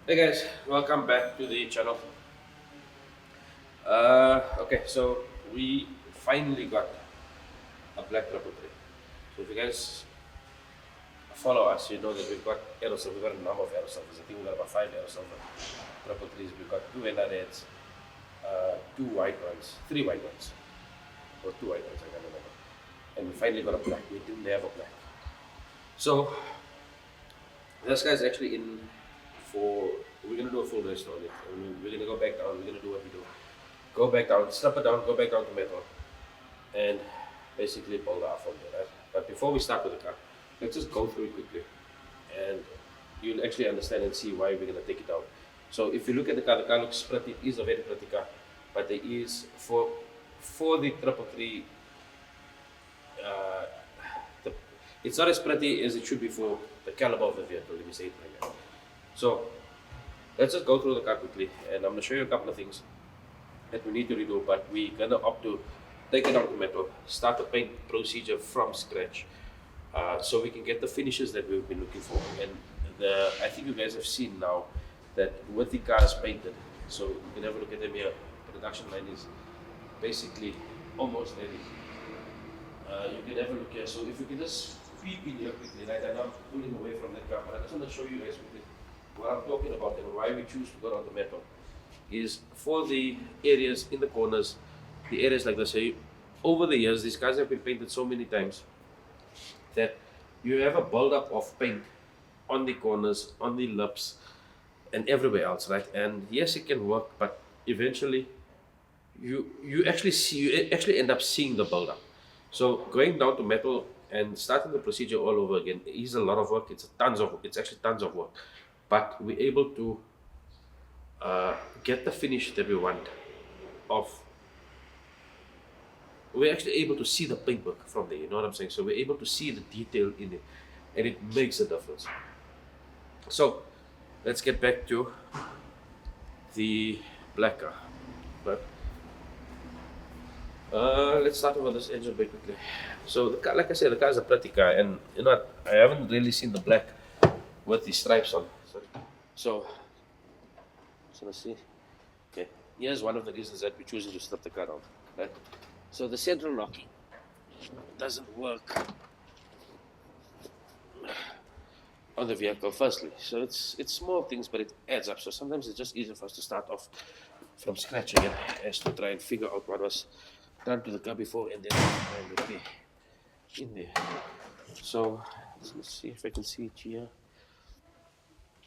Hey guys, welcome back to the channel. Okay, so we finally got a black triple three. So if you guys follow us, you know that we've got aerosolver. We've got a number of aerosolvers. I think we've got about 5 aerosolver triple threes. We've got two reds, two white ones, three white ones, or two white ones. I can't remember. And we finally got a black. We didn't have a black. So this guy's actually in for. We're gonna do a full rest on it. We're gonna go back down. We're gonna do what we do. Go back down, strip it down, go back down to metal, and basically build out from there. Right? But before we start with the car, let's just go through it quickly, and you'll actually understand and see why we're gonna take it down. So if you look at the car looks pretty. It is a very pretty car, but there is for the triple three. Uh, the, it's not as pretty as it should be for the caliber of the vehicle. Let me say it like that. So let's just go through the car quickly, and I'm gonna show you a couple of things that we need to redo, but we're gonna opt to take it down to metal, start the paint procedure from scratch, so we can get the finishes that we've been looking for. And I think you guys have seen now that with the cars painted, so you can have a look at them here. Production line is basically almost ready. You can have a look here. So if you can just peep in here quickly, right? And I'm pulling away from that car, but I just want to show you guys quickly what I'm talking about and why we choose to go down the metal is for the areas in the corners, the areas like this. So over the years, these cars have been painted so many times that you have a buildup of paint on the corners, on the lips, and everywhere else, right? And yes, it can work, but eventually, you actually end up seeing the buildup. So going down to metal and starting the procedure all over again is a lot of work. It's actually tons of work, but we're able to get the finish that we want of we're actually able to see the paintwork from there, you know what I'm saying? So we're able to see the detail in it, and it makes a difference. So let's get back to the black car. But let's start with this engine bay quickly. So the car, like I said, the car is a pretty car, and you know what? I haven't really seen the black with the stripes on. Sorry. So let's see. Okay, here's one of the reasons that we're choosing to strip the car down. Right? So the central locking doesn't work on the vehicle firstly. So it's small things, but it adds up. So sometimes it's just easier for us to start off from scratch again as to try and figure out what was done to the car before and then try and repair in there. So let's see if I can see it here.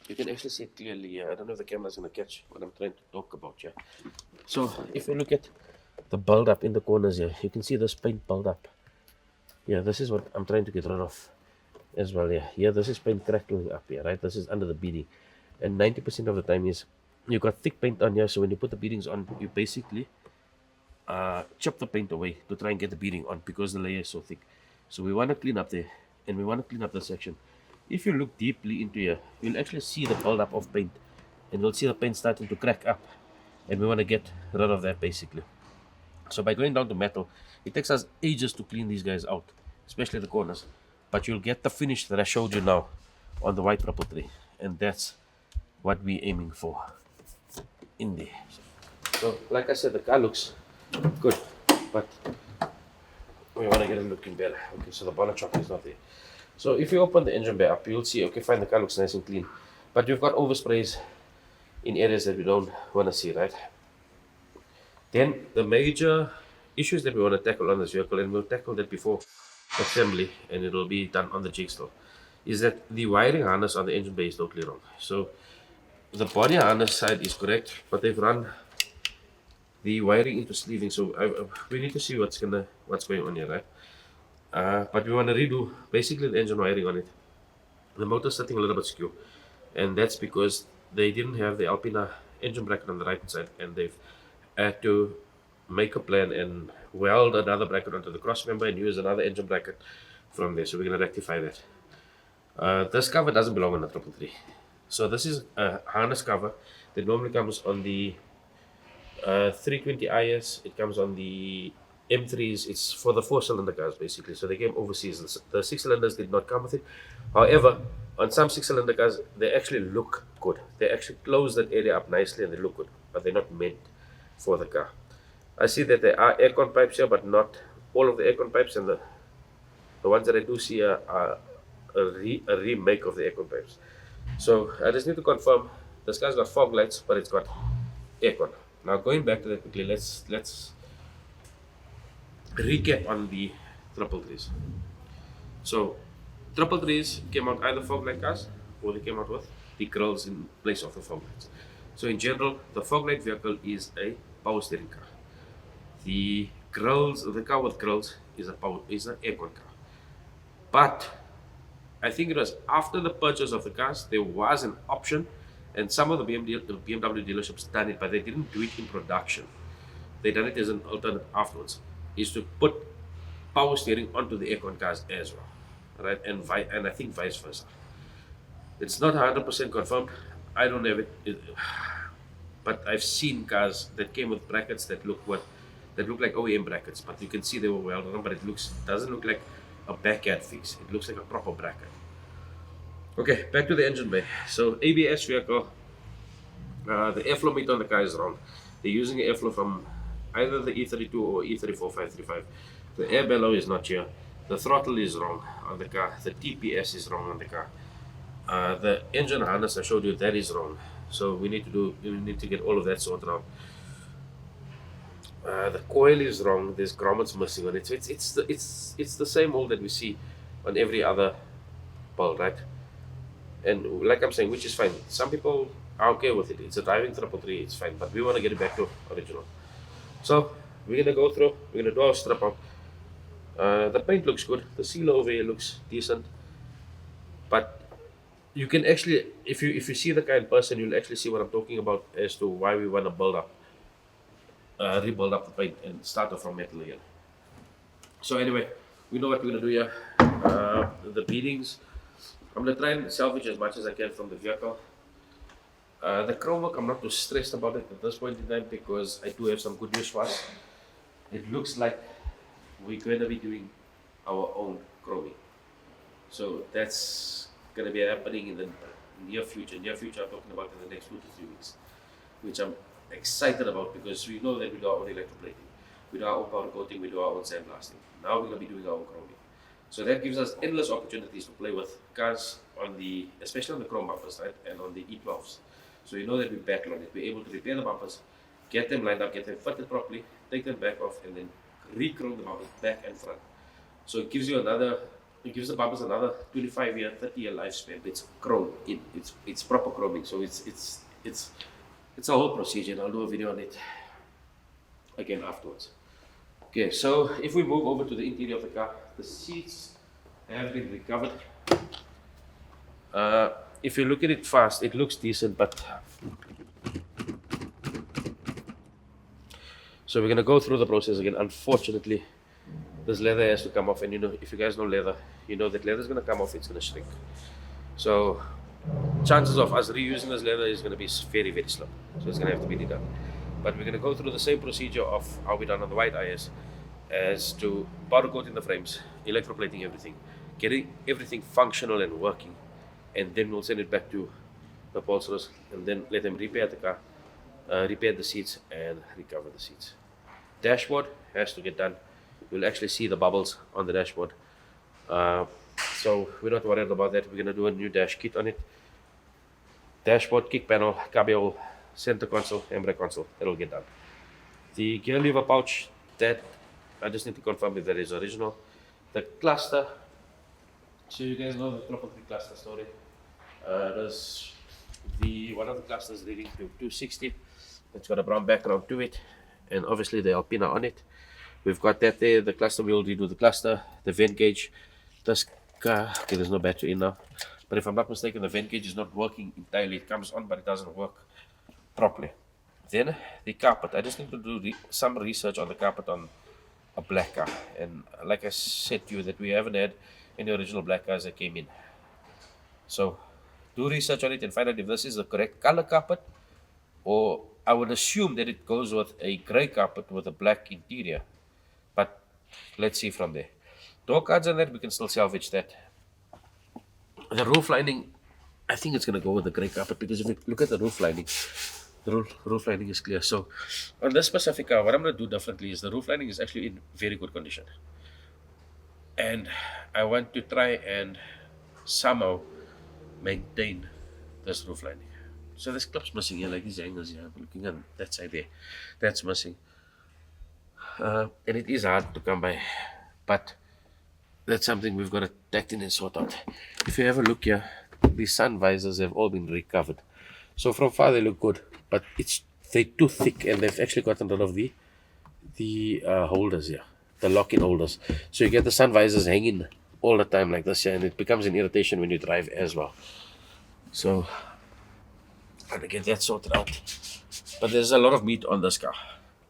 You can actually see it clearly here. I don't know if the camera's gonna catch what I'm trying to talk about here. So if you look at the build up in the corners here, you can see this paint build up. Yeah, this is what I'm trying to get rid of as well. Yeah, this is paint crackling up here, right? This is under the beading, and 90% of the time is you got thick paint on here. So when you put the beadings on, you basically chop the paint away to try and get the beading on because the layer is so thick. So we want to clean up there, and we want to clean up this section. If you look deeply into here, you'll actually see the build-up of paint, and you'll see the paint starting to crack up, and we want to get rid of that basically. So by going down to metal, it takes us ages to clean these guys out, especially the corners, but you'll get the finish that I showed you now on the white triple three, and that's what we're aiming for in there. So like I said, the car looks good, but we want to get it looking better. Okay, so the bonnet chock is not there. So if you open the engine bay up, you'll see, okay, fine, the car looks nice and clean, but you've got oversprays in areas that we don't want to see, right? Then the major issues that we want to tackle on this vehicle, and we'll tackle that before assembly, and it'll be done on the jigsaw, is that the wiring harness on the engine bay is totally wrong. So the body harness side is correct, but they've run the wiring into sleeving. So we need to see what's going on here, right? But we want to redo basically the engine wiring on it. The motor's sitting a little bit skew, and that's because they didn't have the Alpina engine bracket on the right side, and they've had to make a plan and weld another bracket onto the cross member and use another engine bracket from there. So we're going to rectify that. This cover doesn't belong on the triple three. So this is a harness cover that normally comes on the 320 IS. It comes on the M3s. It's for the 4-cylinder cars basically. So they came overseas. The 6 cylinders did not come with it. However, On some six-cylinder cars, they actually look good. They actually close that area up nicely and they look good, but they're not meant for the car. I see that there are aircon pipes here, but not all of the aircon pipes, and the ones that I do see are a remake of the aircon pipes. So I just need to confirm this car's got fog lights, but it's got aircon. Now going back to that quickly, let's recap on the triple threes. So triple threes came out either fog light cars or they came out with the grills in place of the fog lights. So in general, the fog light vehicle is a power steering car. The car with grills is an aircon car. But I think it was after the purchase of the cars, there was an option, and some of the BMW dealerships done it, but they didn't do it in production. They done it as an alternate afterwards, is to put power steering onto the aircon cars as well, right? And I think vice versa. It's not 100% confirmed. I don't have it, but I've seen cars that came with brackets that look like OEM brackets, but you can see they were well done, but doesn't look like a backyard fix. It looks like a proper bracket. Okay, back to the engine bay. So ABS vehicle, the airflow meter on the car is wrong. They're using airflow from either the E32 or E34535. The air bellow is not here. The throttle is wrong on the car. The TPS is wrong on the car. The engine harness I showed you, that is wrong. So we need to get all of that sorted out. The coil is wrong. There's grommets missing on it. So it's the same old that we see on every other build, right? And like I'm saying, which is fine. Some people are okay with it. It's a driving triple three. It's fine, but we want to get it back to original. So we're gonna go through. We're gonna do our strip out. The paint looks good. The seal over here looks decent, but you can actually, if you see the car in person, you'll actually see what I'm talking about as to why we want to rebuild up the paint and start off from metal again. So anyway, we know what we're gonna do here. The beadings, I'm gonna try and salvage as much as I can from the vehicle. The chrome work, I'm not too stressed about it at this point in time because I do have some good news for us. It looks like we're going to be doing our own chroming. So that's going to be happening in the near future. Near future, I'm talking about in the next 2 to 3 weeks, which I'm excited about because we know that we do our own electroplating, we do our own powder coating, we do our own sandblasting. Now we're going to be doing our own chroming. So that gives us endless opportunities to play with cars especially on the chrome bumpers, right, and on the E12s. So you know that we battle on it. We're able to repair the bumpers, get them lined up, get them fitted properly, take them back off, and then re-chrome the bumpers back and front. So it gives the bumpers another 25-year, 30-year lifespan. It's chrome. It's proper chroming. So it's a whole procedure, and I'll do a video on it again afterwards. Okay, so if we move over to the interior of the car, the seats have been recovered. If you look at it fast, it looks decent, but so we're gonna go through the process again. Unfortunately, this leather has to come off, and you know, if you guys know leather, you know that leather is gonna come off, it's gonna shrink. So chances of us reusing this leather is gonna be very, very slow. So it's gonna have to be redone. But we're gonna go through the same procedure of how we done on the white IS as to powder coating the frames, electroplating everything, getting everything functional and working, and then we'll send it back to the upholsterers and then let them repair the car, repair the seats and recover the seats. Dashboard has to get done. You'll actually see the bubbles on the dashboard. So we're not worried about that. We're gonna do a new dash kit on it. Dashboard, kick panel, cabiole, center console, handbrake console, that'll get done. The gear lever pouch, that I just need to confirm if that is original. The cluster, so you guys know the triple three cluster story. There's one of the clusters leading to 260. It's got a brown background to it, and obviously the Alpina on it. We've got that there. The cluster, we'll redo the cluster, the vent gauge. This car, okay, there's no battery in now, but if I'm not mistaken, the vent gauge is not working entirely. It comes on, but it doesn't work properly. Then the carpet. I just need to do some research on the carpet on a black car, and like I said to you, that we haven't had any original black cars that came in. So do research on it and find out if this is the correct color carpet, or I would assume that it goes with a gray carpet with a black interior, but let's see from there. Door cards and that, we can still salvage that. The roof lining, I think it's going to go with the grey carpet because if you look at the roof lining, the roof lining is clear. So on this specific car, what I'm going to do differently is the roof lining is actually in very good condition. And I want to try and somehow maintain this roof lining. So there's clips missing here, like these angles here. I'm looking at that side there. That's missing. And it is hard to come by. But that's something we've got to tack in and sort out. If you have a look here, the sun visors have all been recovered. So from far they look good, but they're too thick and they've actually gotten rid of the holders here, the lock-in holders. So you get the sun visors hanging all the time like this here, and it becomes an irritation when you drive as well. So I'm gonna get that sorted out. But there's a lot of meat on this car.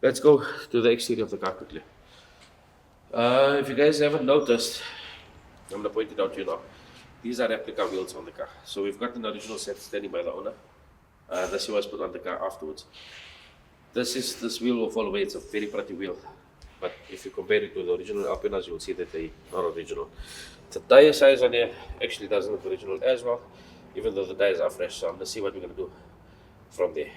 Let's go to the exterior of the car quickly. If you guys haven't noticed, I'm gonna point it out to you now. These are replica wheels on the car. So we've got an original set standing by the owner. This was put on the car afterwards. This wheel will fall away. It's a very pretty wheel, but if you compare it to the original Alpinas, you will see that they're not original. The tire size on here actually doesn't look original as well, even though the tires are fresh. So I'm gonna see what we're gonna do from there.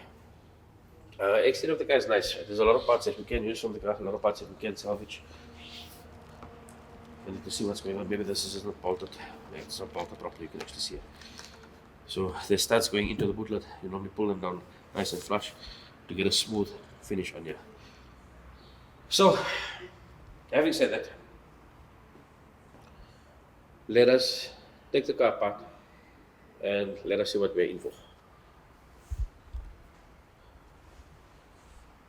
Exterior of the car is nice. There's a lot of parts that we can use from the car, a lot of parts that we can salvage. I need to see what's going on. Maybe this is not bolted. Yeah, it's not bolted properly. You can actually see it. So the studs going into the bootlet. You normally pull them down nice and flush to get a smooth finish on here. So, having said that, let us take the car apart and let us see what we're in for.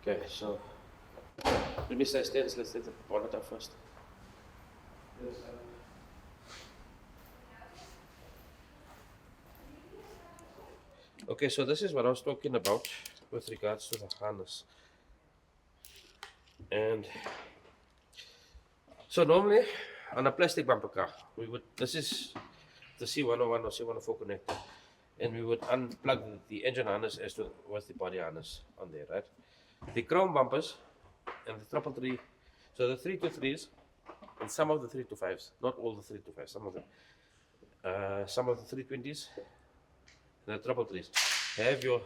Okay, so let me say stance. Let's take the bonnet up first. Okay, so this is what I was talking about with regards to the harness. And so normally on a plastic bumper car, this is the C101 or C104 connector, and we would unplug the engine harness as to with the body harness on there, right? The chrome bumpers and the 333, so the 323s and some of the 325s, not all the 325s, some of them, some of the 320s, and the 333s have your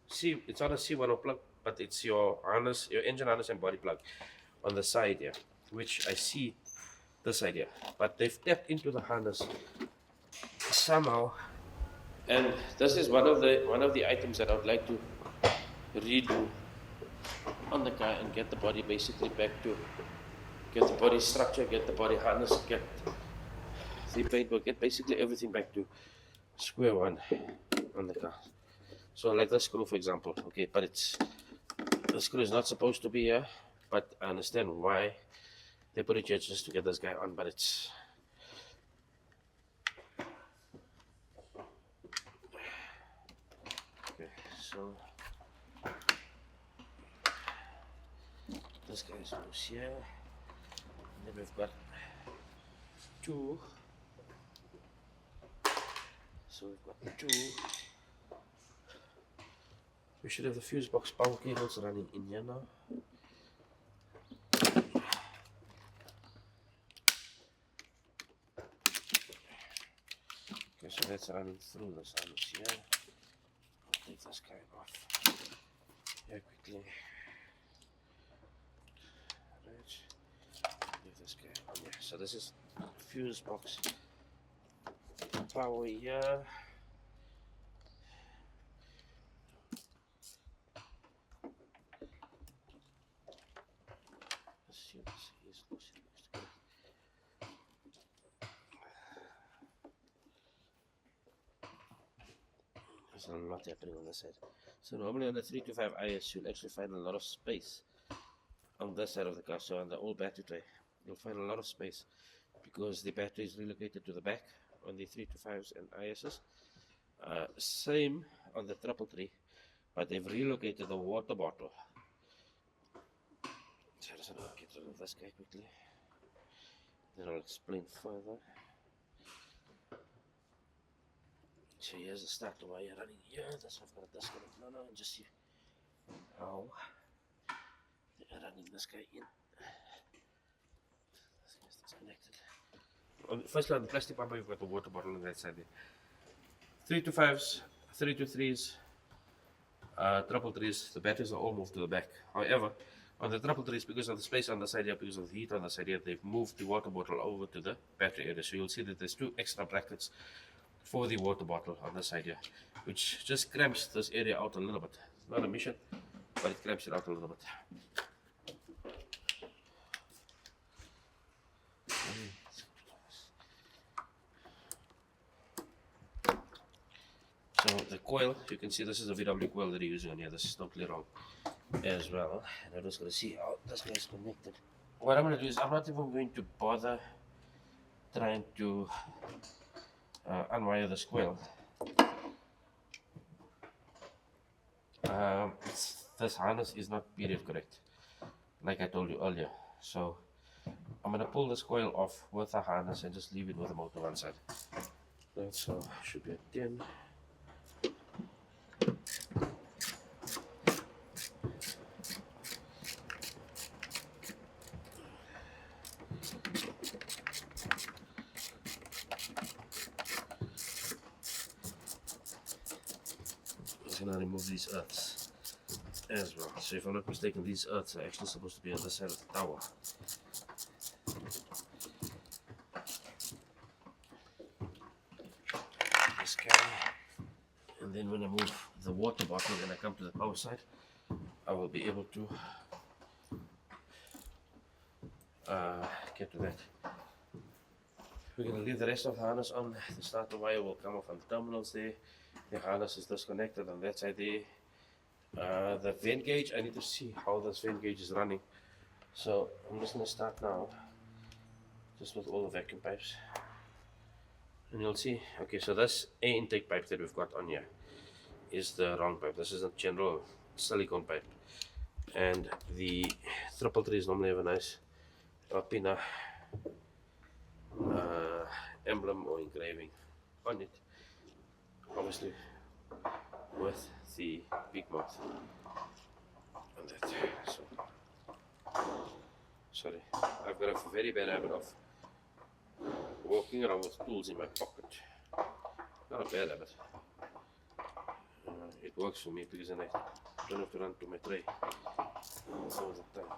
it's not a C10 plug, but it's your harness, your engine harness and body plug on the side here, which I see this side here, but they've tapped into the harness somehow, and this is one of the items that I would like to redo on the car and get the body basically back to, get the body structure, get the body harness, get the paintwork, get basically everything back to square one on the car. So like this screw, for example, okay, but the screw is not supposed to be here, but I understand why they put it here just to get this guy on, but it's okay. So this guy is loose here, and then we've got two. So we've got two. We should have the fuse box power cables running in here now. Okay, so that's running through this harness here. I'll take this guy off here quickly. Right. Leave this guy on here. So this is fuse box power here. There's a lot happening on this side. So normally on the 325 IS, you'll actually find a lot of space on this side of the car. So on the old battery tray, you'll find a lot of space because the battery is relocated to the back on the 325s and ISs. Same on the 333, but they've relocated the water bottle. So I'm just going to get rid of this guy quickly, then I'll explain further. So here's the starter wire running here. That's why I've got a disconnect now, and just see how they're running this guy in. This guy's disconnected. Firstly, on the plastic bumper, you've got the water bottle on that side there. 3 to 5s, 3 to 3s, triple 3s, the batteries are all moved to the back. However, on the triple 3s, because of the space on the side here, because of the heat on the side here, they've moved the water bottle over to the battery area. So you'll see that there's 2 extra brackets for the water bottle on the side here, which just cramps this area out a little bit. It's not a mission, but it cramps it out a little bit. So the coil, you can see this is a VW coil that they're using on here. This is totally wrong as well. And I'm just going to see how this guy is connected. What I'm going to do is I'm not even going to bother trying to unwire this coil. This harness is not period correct, like I told you earlier. So I'm going to pull this coil off with the harness and just leave it with the motor one side. So should be a 10. I'm going to remove these earths as well. So if I'm not mistaken, these earths are actually supposed to be on the side of the tower. This guy. And then when I move the water bottle and I come to the power side, I will be able to get to that. We're going to leave the rest of the harness on. The starter wire will come off on the terminals there. The harness is disconnected on that side there. The vent gauge, I need to see how this vent gauge is running. So I'm just going to start now, just with all the vacuum pipes. And you'll see, okay, so this air intake pipe that we've got on here is the wrong pipe. This is a general silicone pipe. And the triple threes normally have a nice Rapina emblem or engraving on it, obviously with the big mouth on that. So, sorry, I've got a very bad habit of walking around with tools in my pocket. Not a bad habit. It works for me because then I don't have to run to my tray all the time.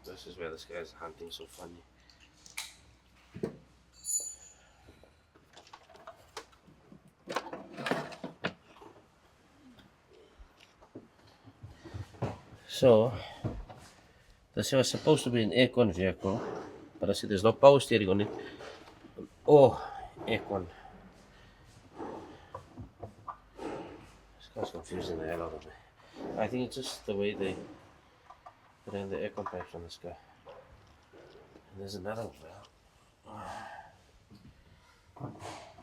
This is where this guy is hunting so funny. So, this was supposed to be an aircon vehicle, but I see there's no power steering on it. Oh, aircon. This guy's confusing the hell out of me. I think it's just the way they ran the aircon pipes on this guy. And there's another one.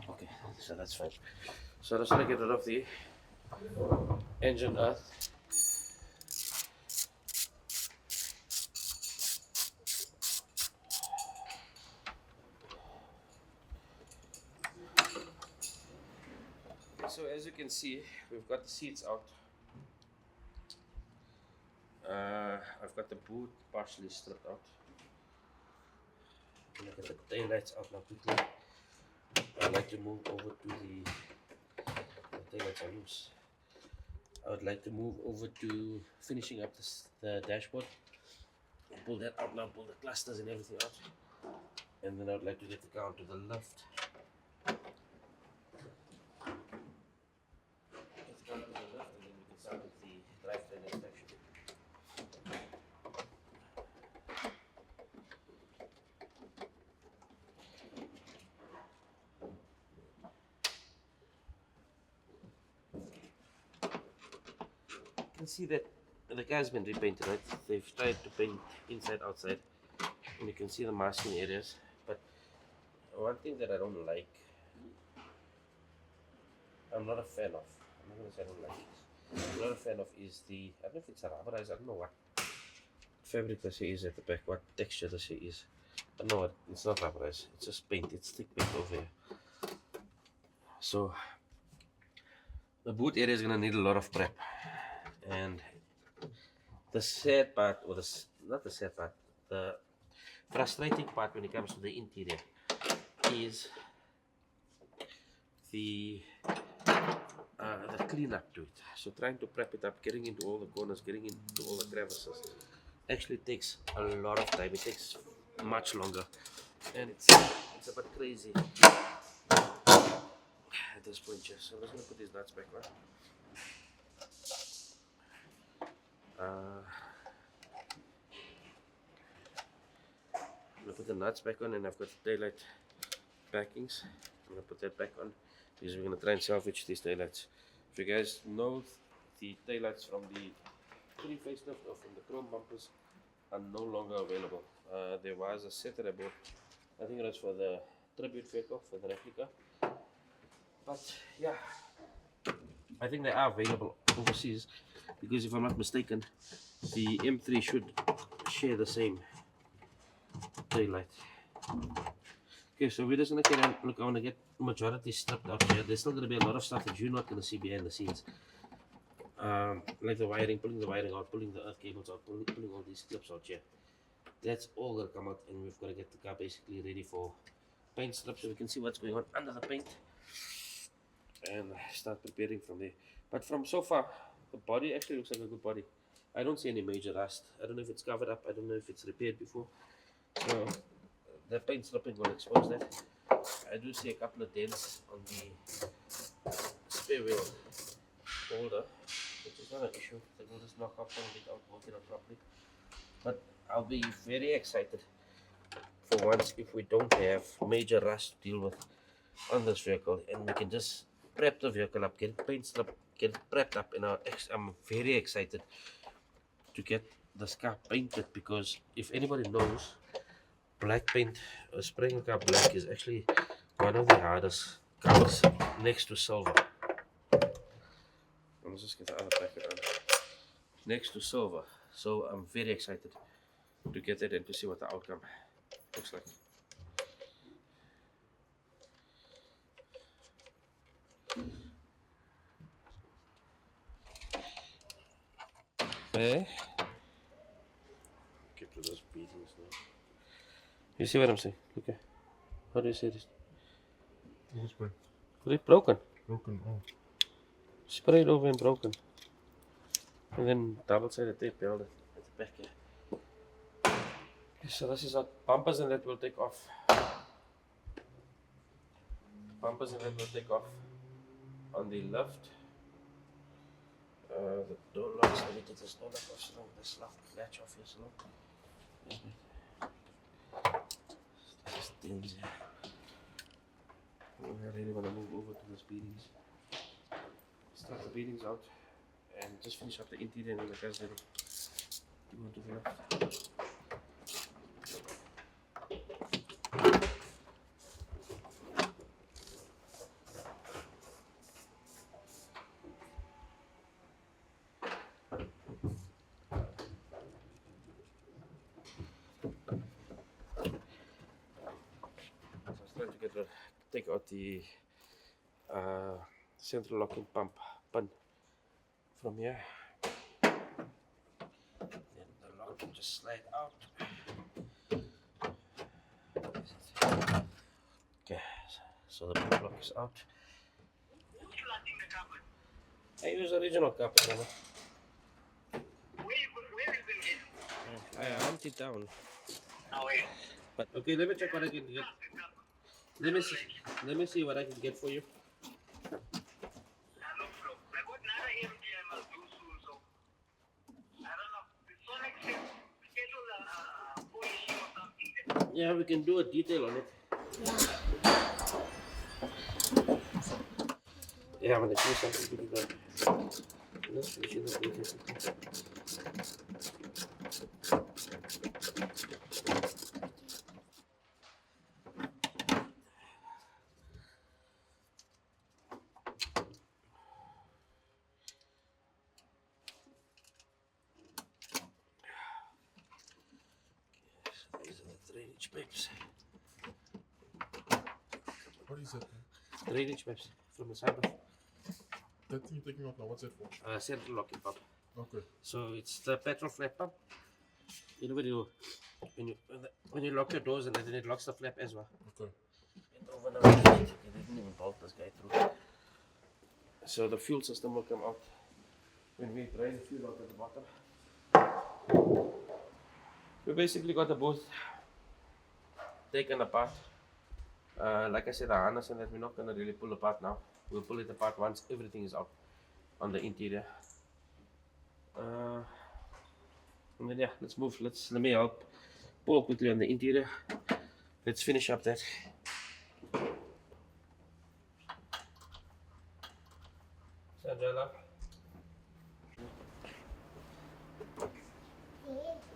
Okay, so that's fine. So I'm just gonna get rid of the engine earth. So as you can see, we've got the seats out. I've got the boot partially stripped out. Look at the taillights out now quickly. I'd like to move over to the taillights are loose. I would like to move over to finishing up the dashboard. Pull that out now, pull the clusters and everything out. And then I would like to get the car onto the left. You can see that the car's been repainted, right? They've tried to paint inside, outside, and you can see the masking areas. But one thing that I don't like, I'm not a fan of, I'm not going to say I don't like it, I'm not a fan of is the, I don't know if it's a rubberized, I don't know what. It fabric does he use at the back? What texture does he use? No, it's not rubberized. It's just paint. It's thick paint over here. So the boot area is gonna need a lot of prep. And the sad part, or not the sad part, the frustrating part when it comes to the interior is the cleanup to it. So trying to prep it up, getting into all the corners, getting into all the crevices, actually takes a lot of time. It takes much longer, and it's a bit crazy at this point. So I'm just gonna put these nuts back on. I'm gonna put the nuts back on, and I've got the taillight backings. I'm gonna put that back on because we're gonna try and salvage these taillights. If you guys know, the taillights from the pre-facelift or from the chrome bumpers are no longer available. There was a set that I bought, I think it was for the tribute vehicle, for the replica. But yeah, I think they are available overseas because if I'm not mistaken, the M3 should share the same taillight. Okay, so we're just gonna get on. Look, I want to get majority stripped out here. There's still gonna be a lot of stuff that you're not gonna see behind the scenes, like the wiring, pulling the wiring out, pulling the earth cables out, pulling all these clips out here. That's all gonna come out, and we've got to get the car basically ready for paint strip, so we can see what's going on under the paint and start preparing from there. But from so far, the body actually looks like a good body. I don't see any major rust. I don't know if it's covered up. I don't know if it's repaired before. So the paint stripping will expose that. I do see a couple of dents on the spare wheel holder, which is not an issue. I will just knock off some of it out, work it out properly. But I'll be very excited for once if we don't have major rust to deal with on this vehicle, and we can just prep the vehicle up, get it paint stripped, get it prepped up. And I'm very excited to get this car painted, because if anybody knows, black paint, spraying a car black is actually one of the hardest colors next to silver. I'm just get the other packet on. Next to silver. So I'm very excited to get it and to see what the outcome looks like. Okay. Get to those beadings now. You see what I'm saying? Okay. How do you say this? This way. Put it broken. Broken. Oh. Spray it over and broken. And then double-sided tape held it at the back here. Okay, so this is our bumpers, and that will take off. Bumpers and that will take off on the left. The door locks. Let me take this door lock off slow. This latch off here slow. This things here. I really want to move over to those beadings. Start the beadings out and just finish up the interior, and the car's ready to go to the left. Take out the central locking pump pin from here. Then the lock can just slide out. Okay, so the pump lock is out. I use original carpet. Where is it? I humped it down. Oh, yeah. But okay, let me check what I can get. Let me see what I can get for you. Yeah, we can do a detail on it. Yeah, I'm gonna do something pretty good. Let's finish it up later. drainage pipes. What is that? Drainage pipes from the side of That thing you're taking off now, what's that for? central locking pump. Okay. So it's the petrol flap pump. You know when you lock your doors and then it locks the flap as well. Okay. And over now, you didn't even bolt this guy through. So the fuel system will come out when we drain the fuel out at the bottom. We basically got the both taken apart. Like I said, the harness and that we're not gonna really pull apart now. We'll pull it apart once everything is out on the interior. And then yeah, let's move. Let me help pull quickly on the interior. Let's finish up that. Sandra,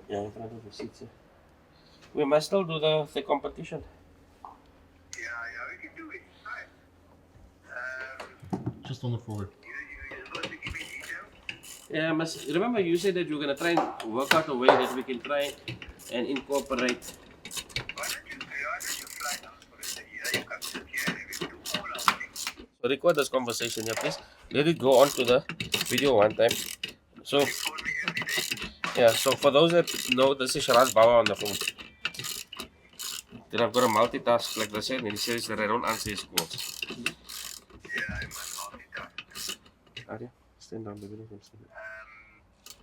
yeah, in front of the seats. We must still do the competition. Yeah, we can do it. Fine. Just on the forward. You're supposed to give me details? Yeah, must remember you said that you're gonna try and work out a way that we can try and incorporate. Why don't you fly down for a day? You come sit here and we do all our things. So record this conversation here, please. Let it go on to the video one time. So You call me every day. yeah, so for those that know, this is Sharad Baba on the phone. Then I've got a multitask like I said, and he says that I don't answer his calls. Yeah, I must multitask. Arya, stand down, baby. Don't stand down.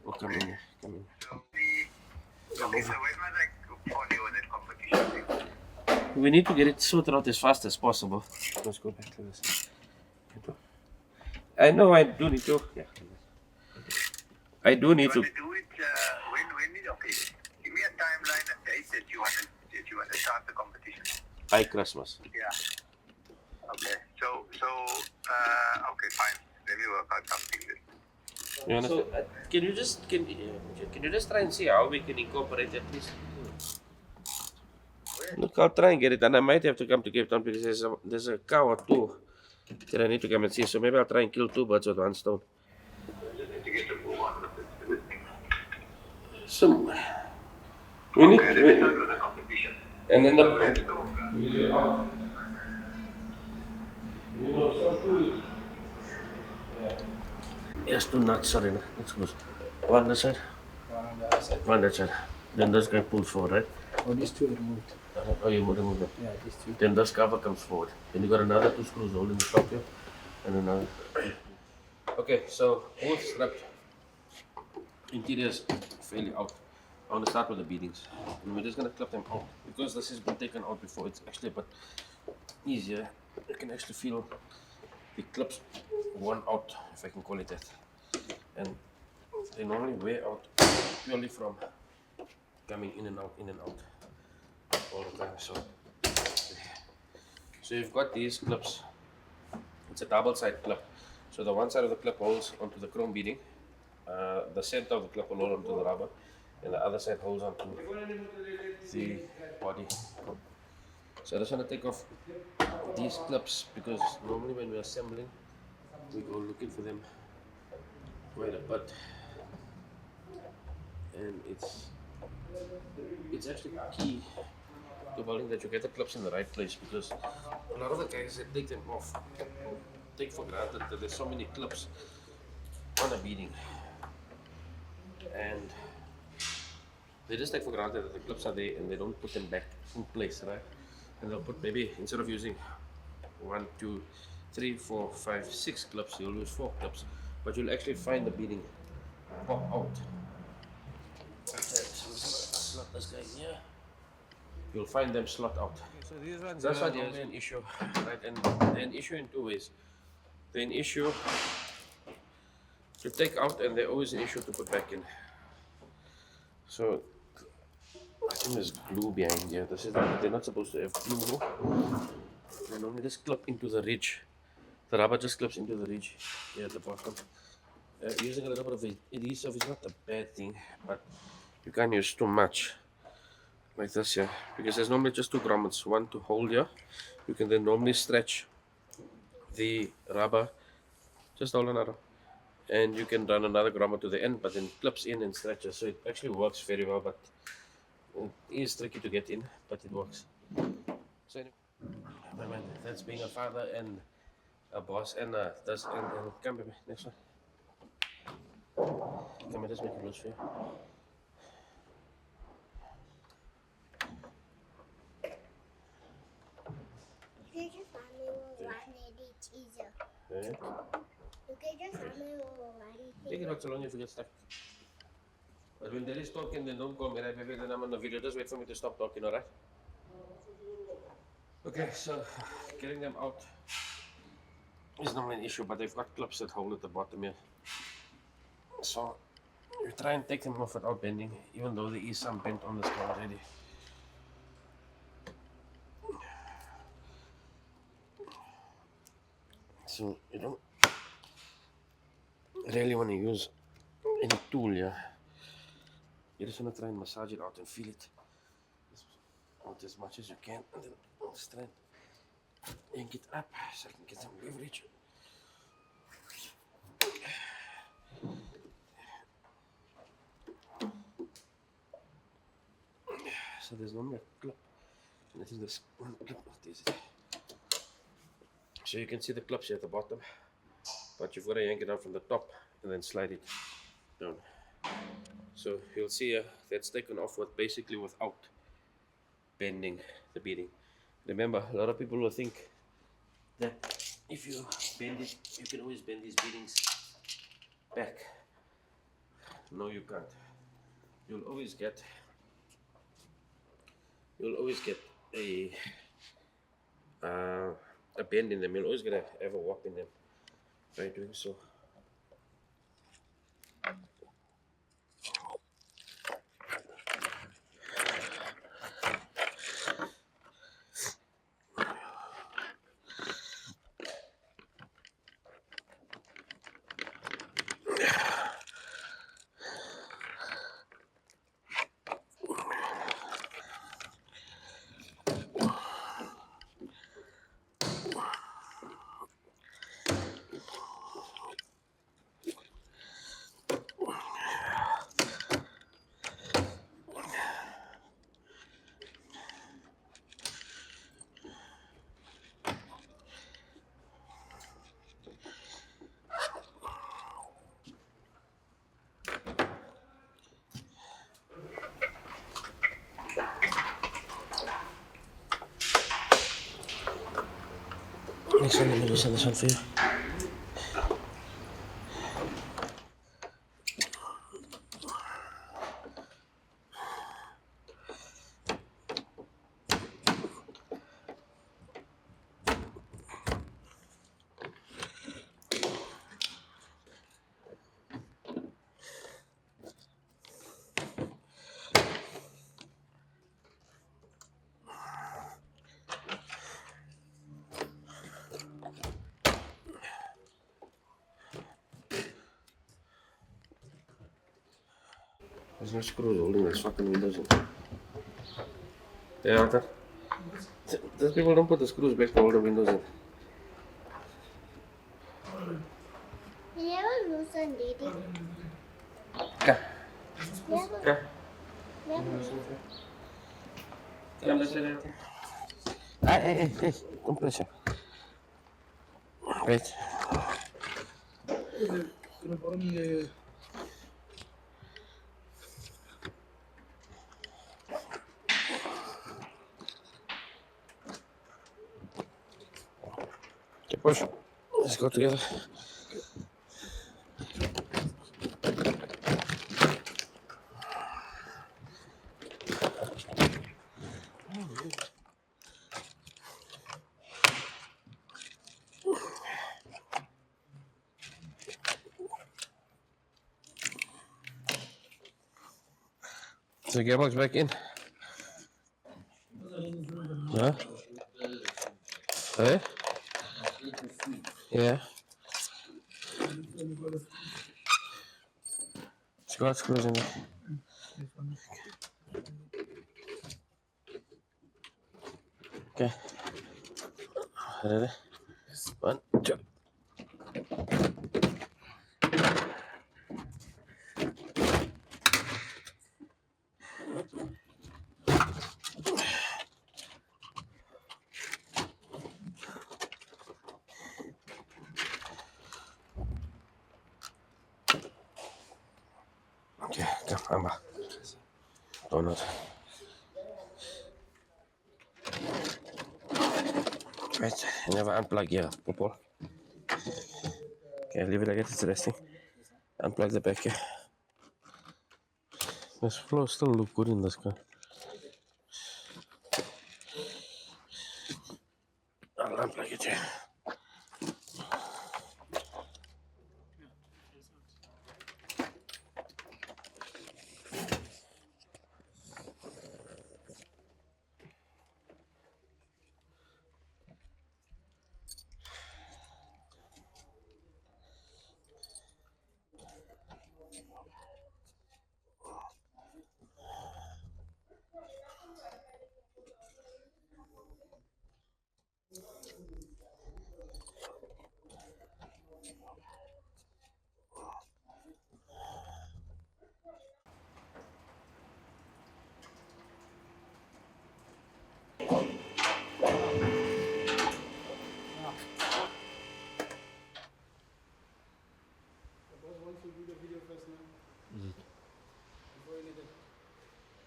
Oh, come in here. Come in. So when must I call you on that competition thing? We need to get it sorted out as fast as possible. Let's go back to this. I know I do need to. Yeah. I do need You to. want to do it okay. Give me a timeline and date that you want to start the competition. By Christmas. Yeah. Okay. So okay, fine. Let me work out something then. You understand? So, can you just try and see how we can incorporate that, please? Look, I'll try and get it done. I might have to come to Cape Town because there's a cow or two that I need to come and see. So maybe I'll try and kill two birds with one stone. To get the move on with this thing. So we need. Okay, let's start with the competition. And then Let's go. Yes, two nuts, sorry. Let's go. One that side. One that side. Then this guy pulls forward, right? Oh, these two are removed. Oh, you remove them. Yeah, these two. Then this cover comes forward. Then you got another two screws holding the top here. And another. Okay, so both strapped. Interiors fairly out. I want to start with the beadings. And we're just going to clip them out. Because this has been taken out before, it's actually a bit easier. You can actually feel the clips worn out, if I can call it that. And they normally wear out purely from coming in and out all the time. So you've got these clips. It's a double side clip. So the one side of the clip holds onto the chrome beading. The center of the clip will hold onto the rubber, and the other side holds onto the body. So I just want to take off these clips because normally when we're assembling, we go looking for them quite a bit, and it's actually key to building that you get the clips in the right place, because a lot of the guys that take them off take for granted that there's so many clips on a beading, and they just take for granted that the clips are there and they don't put them back in place, right? And they'll put, maybe instead of using 1, 2, 3, 4, 5, 6 clips, you'll use 4 clips, but you'll actually find the beading pop out. Slot this guy here. You'll find them slot out. So these ones, that's why there's an issue, right? And an issue in two ways. They're an issue to take out, and they're always an issue to put back in. So I think there's glue behind here. This is they're not supposed to have glue. They normally just clip into the ridge. The rubber just clips into the ridge here at the bottom. Using a little bit of adhesive is not a bad thing, but you can't use too much like this here, because there's normally just 2 grommets, one to hold here. You can then normally stretch the rubber, just hold another, and you can run another grommet to the end, but then clips in and stretches, so it actually works very well. But It is tricky to get in, but it works. So anyway, my man, that's being a father and a boss and come baby, next one. Come on, just make it loose for you. Yeah. Take it out so long if you get stuck. But when there is talking, then don't call me right away, then I'm on the video. Just wait for me to stop talking, alright? Okay, so getting them out is not an issue, but they've got clips that hold at the bottom here. So you try and take them off without bending, even though there is some bend on the skull already. So you don't really want to use any tool, yeah. You just want to try and massage it out and feel it out as much as you can, and then just try and yank it up so I can get some leverage. So there's one more clip, and I think there's one clip of this. So you can see the clips here at the bottom, but you've got to yank it out from the top and then slide it down. So you'll see that's taken off basically without bending the beading. Remember, a lot of people will think that if you bend it, you can always bend these beadings back. No, you can't. You'll always get a bend in them. You'll always get a warp in them by doing so. Next one, let me loosen this one for you. There's no screws holding those fucking windows in. Yeah, those people don't put the screws back to hold the windows in. You never loosened it. Come. Never. Come. Never. Come, let's let it. Hey, don't press it. Wait. Okay, push. Let's go together. So the gearbox back in. Huh? Hey? Yeah. It's got screws in it. Okay. Ready? 1, 2. Come, Amba. Donut. Right, you never unplug here, people. Okay, leave it like it, it's resting. Unplug the back here. This flow still look good in this car. I'll unplug it here.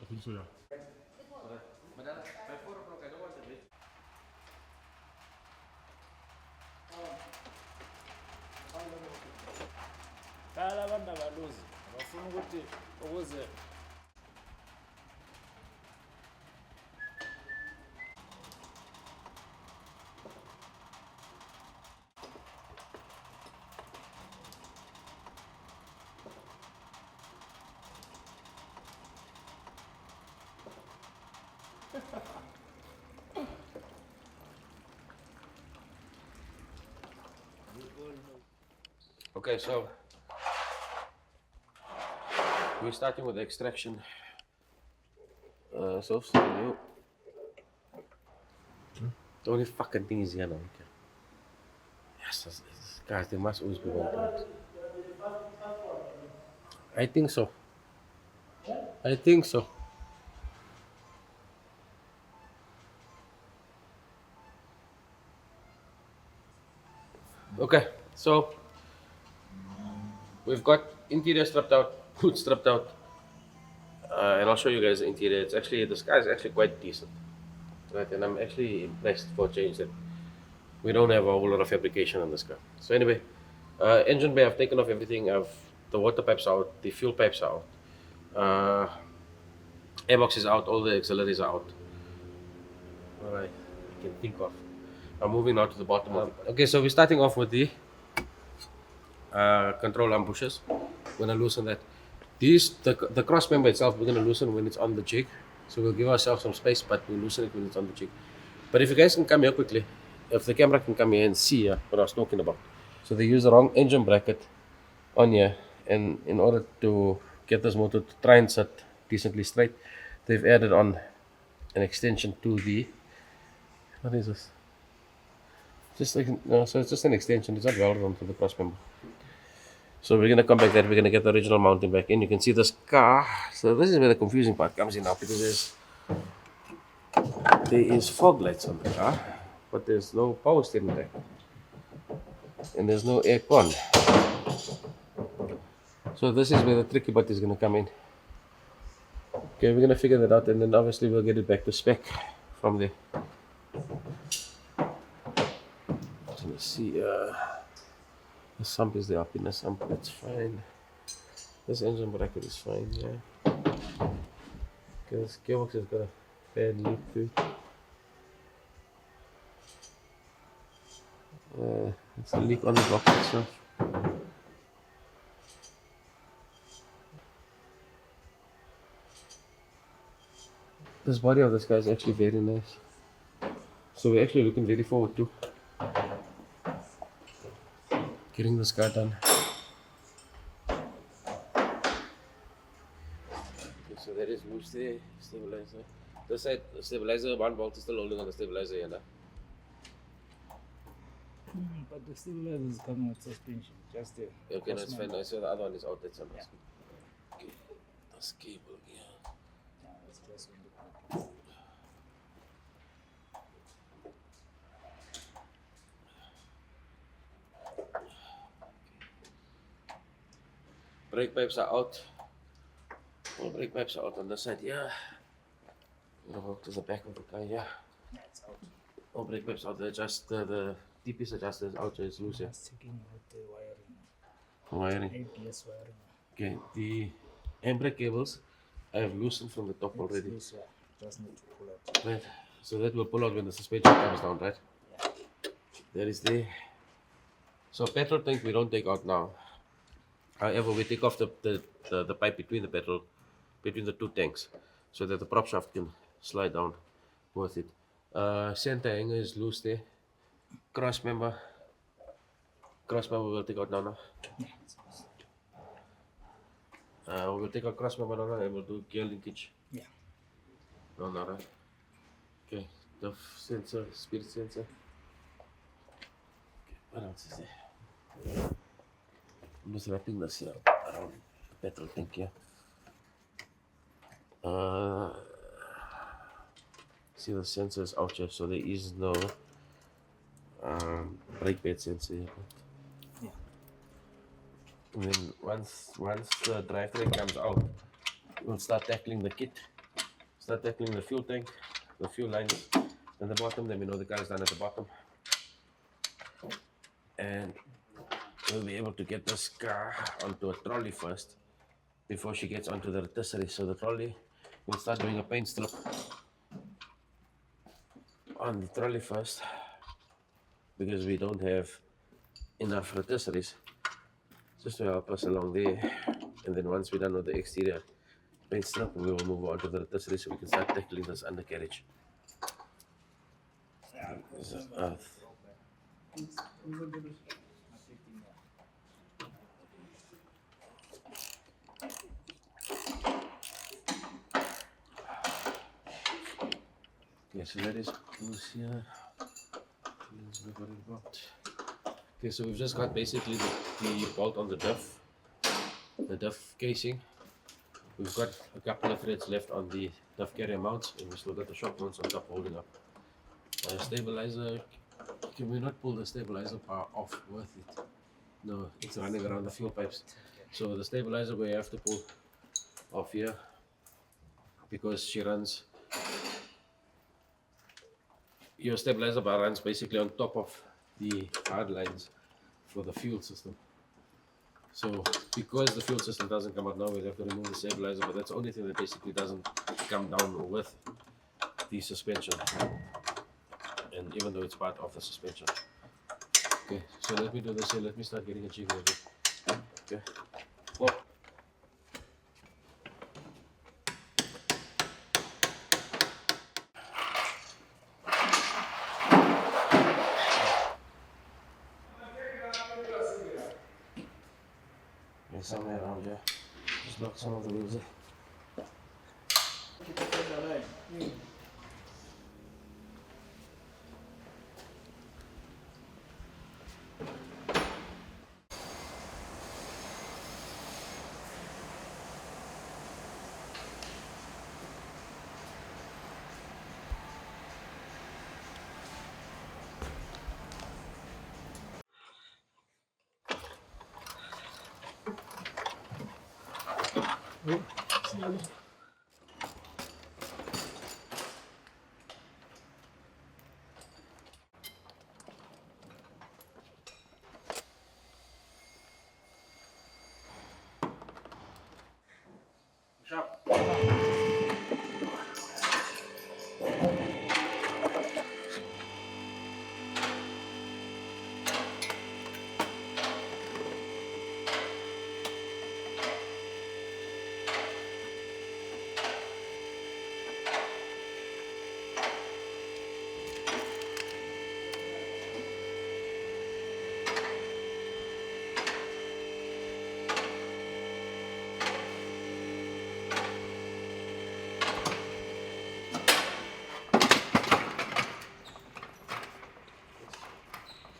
I think so, yeah. Kala abantu abaluzi abafuna ukuthi ukuze Okay, so we're starting with the extraction. So you. The only fucking thing is here now. Okay. Yes, guys, there must always be one point. I think so. I think so. Okay, so we've got interior stripped out, hood stripped out, and I'll show you guys the interior. It's actually, this car is actually quite decent, right? And I'm actually impressed for a change that we don't have a whole lot of fabrication on this car. So anyway, engine bay, I've taken off everything. The water pipes out, the fuel pipes are out, airbox is out, all the auxiliaries are out. All right, I can think of. I'm moving now to the bottom of it. Okay, so we're starting off with the control arm bushers. We're gonna loosen that. The cross member itself, we're gonna loosen when it's on the jig. So we'll give ourselves some space, but we'll loosen it when it's on the jig. But if you guys can come here quickly, if the camera can come here and see what I was talking about. So they use the wrong engine bracket on here, and in order to get this motor to try and sit decently straight, they've added on an extension to the, what is this? Just like, no, so it's just an extension, it's not welded onto the cross member. So we're gonna come back that, we're gonna get the original mounting back in. You can see this car, so this is where the confusing part comes in now, because there is fog lights on the car, but there's no power steering back. And there's no aircon. So this is where the tricky part is gonna come in. Okay, we're gonna figure that out, and then obviously we'll get it back to spec from there. Let's see, the sump is the up in the sump, that's fine. This engine bracket is fine, yeah. Okay, this gearbox has got a bad leak to it. It's a leak on the box itself. This body of this guy is actually very nice. So we're actually looking very forward to getting this car done. Okay, so that is loose there, stabilizer. This side, the stabilizer, one bolt is still holding on the stabilizer here now. but the stabilizer is coming with suspension. Just there. Okay, that's fine. I saw the other one is out, that's on the screen. Okay, this cable here. Yeah, it's just on the back. Brake pipes are out. brake pipes are out on the side, yeah. We'll walk to the back of the car, yeah. That's out. All brake pipes out there, just the DPS adjuster is out, it's loose, yeah. Just checking out the wiring. Wiring. ABS wiring. Okay, the handbrake cables I have loosened from the top already. Loose, yeah. Just need to pull it. Right, so that will pull out when the suspension comes down, right? Yeah. That is there. So petrol tank we don't take out now. However, we take off the pipe between the two tanks, so that the prop shaft can slide down with it. Center hanger is loose there. Cross member we'll take out now. Yeah, it's loose. We'll take out cross member now and we'll do gear linkage. Yeah. No, right? Okay, the sensor, speed sensor. Okay, what else is there? I'm just wrapping this here around the petrol tank here. See, the sensor is out here, so there is no brake pad sensor here. Yeah. And then once the drivetrain comes out, we'll start tackling the kit, start tackling the fuel tank, the fuel lines at the bottom. Then we know the car is done at the bottom, and we'll be able to get this car onto a trolley first before she gets onto the rotisserie. So the trolley, we'll start doing a paint strip on the trolley first because we don't have enough rotisseries, just to help us along there. And then once we're done with the exterior paint strip, we will move on to the rotisserie so we can start tackling this undercarriage. This is earth. Okay, so that is loose here. Okay, so we've just got basically the bolt on the diff casing. We've got a couple of threads left on the diff carrier mounts, and we still got the shock mounts on top holding up. Stabilizer, can we not pull the stabilizer bar off with it? No, it's running around the fuel pipes. So the stabilizer we have to pull off here because she runs. Your stabilizer bar runs basically on top of the hard lines for the fuel system. So because the fuel system doesn't come out now, we'll have to remove the stabilizer, but that's the only thing that basically doesn't come down with the suspension. And even though it's part of the suspension. Okay, so let me do this here. Let me start getting a jiggle of it. Okay. Whoa. Somewhere around here. Just lock some of the wheels.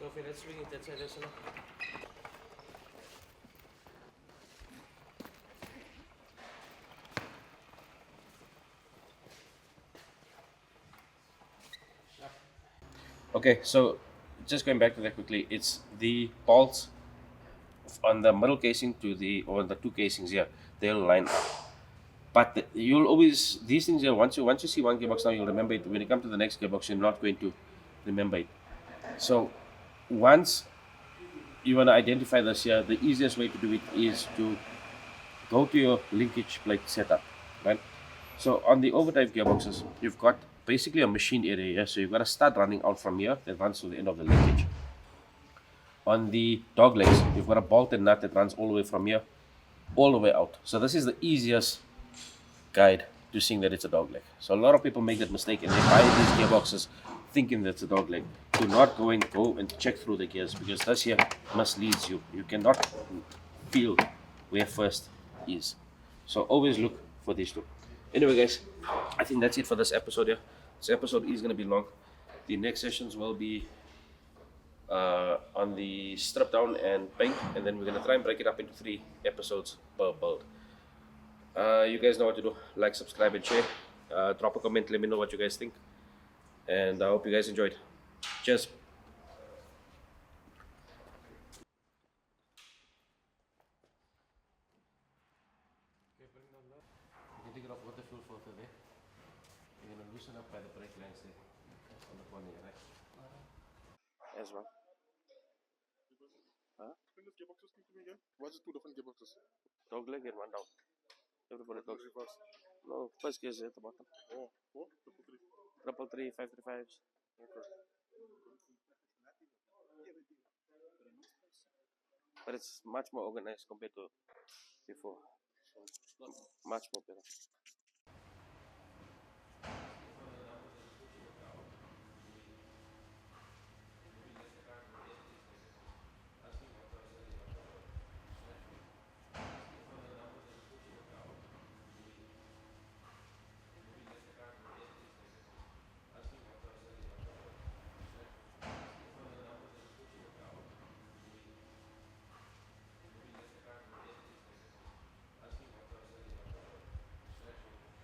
Sophie, let's swing it that side, that's enough. Okay, so just going back to that quickly, it's the bolts on the middle casing to the, or the two casings here, they'll line up. But you'll always, these things here, once you see one gearbox now, you'll remember it. When you come to the next gearbox, you're not going to remember it. So once you want to identify this here, the easiest way to do it is to go to your linkage plate setup, right? So on the overdrive gearboxes, you've got basically a machine area here. So you've got to start running out from here that runs to the end of the linkage. On the dog legs, you've got a bolt and nut that runs all the way from here, all the way out. So this is the easiest guide to seeing that it's a dog leg. So a lot of people make that mistake and they buy these gearboxes thinking that's a dog leg. Do not go and check through the gears, because this here misleads you. You cannot feel where first is. So always look for these two. Anyway, guys, I think that's it for this episode here. This episode is going to be long. The next sessions will be on the strip down and paint, and then we're going to try and break it up into 3 episodes per build. You guys know what to do. Like, subscribe, and share. Drop a comment, let me know what you guys think, and I hope you guys enjoyed. Cheers. Take it off water fuel filter there. You're going to loosen up by the brake lines there on the corner, right? As well. Huh? Explain this gearboxes to me again. What's the 2 different gearboxes? Dog leg and one down. Everybody What talks. reverse? No, first gear is at the bottom. Oh, oh, triple three. 333, 535s. Okay. But it's much more organized compared to before. So, much more better.